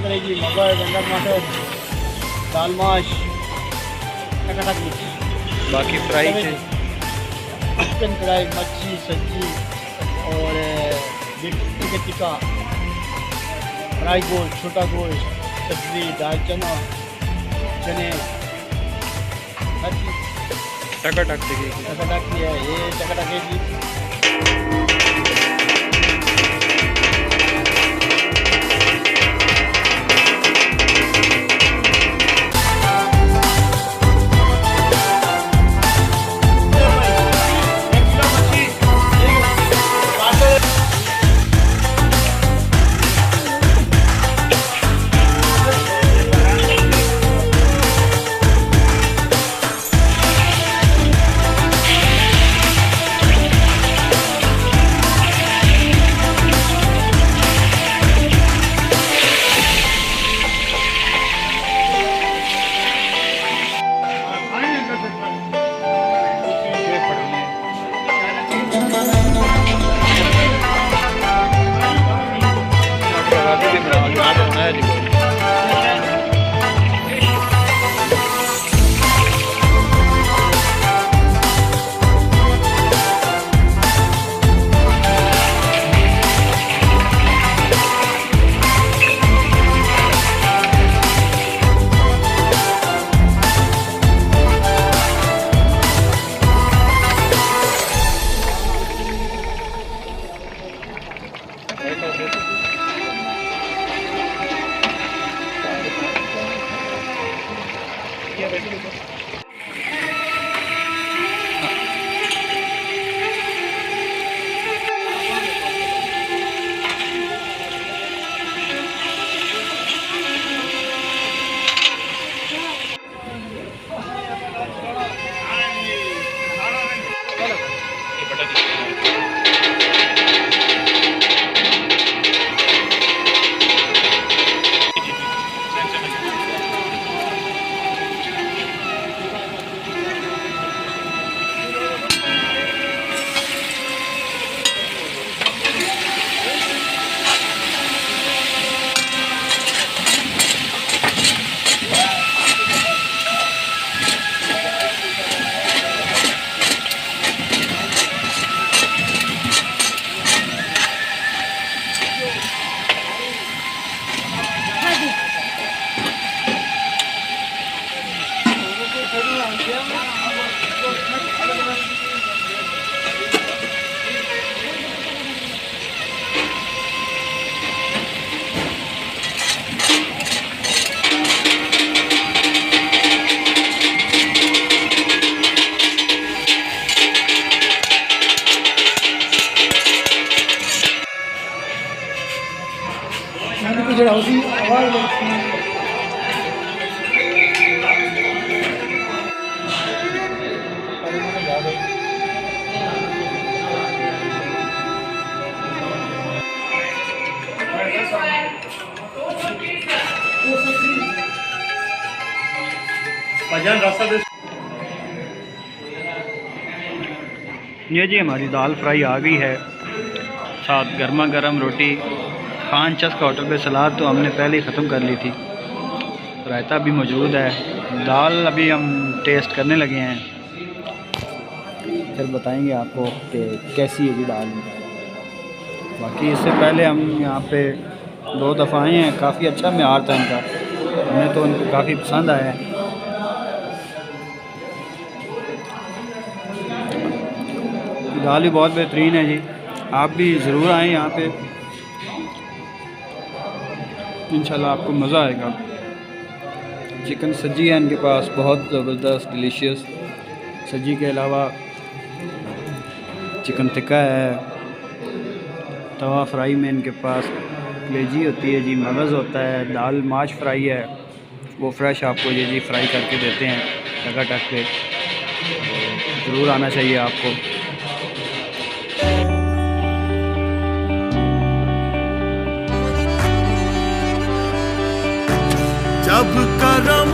करेगी मगर गंगा टमाटर दाल माश टकाटक मिर्च बाकी फ्राई थे चिकन कढ़ाई मच्छी सब्जी और चिकन टिक्का फ्राई गोश्त छोटा गोश्त सब्जी दाल चना चने हर चीज़ टकाटक देखिए टकाटक की है ये टकाटक है जी। ये जी हमारी दाल फ्राई आ गई है, साथ गर्मा गर्म रोटी। खान चस्का होटल पे सलाद तो हमने पहले ही ख़त्म कर ली थी, रायता भी मौजूद है। दाल अभी हम टेस्ट करने लगे हैं, फिर बताएंगे आपको कि कैसी है जी दाल। बाकी इससे पहले हम यहाँ पे 2 दफ़ा आए हैं, काफ़ी अच्छा म्यार था इनका, हमें तो उनको काफ़ी पसंद आया है। दाल भी बहुत बेहतरीन है जी, आप भी ज़रूर आएँ यहाँ पे, इंशाल्लाह आपको मज़ा आएगा। चिकन सज्जी है इनके पास, बहुत ज़बरदस्त डिलीशियस। सज्जी के अलावा चिकन टिक्का है, तवा फ्राई में इनके पास कलेजी होती है जी, मगज़ होता है, दाल माश फ्राई है, वो फ्रेश आपको ये जी फ्राई करके देते हैं टकाटक पे। ज़रूर आना चाहिए आपको। जब करम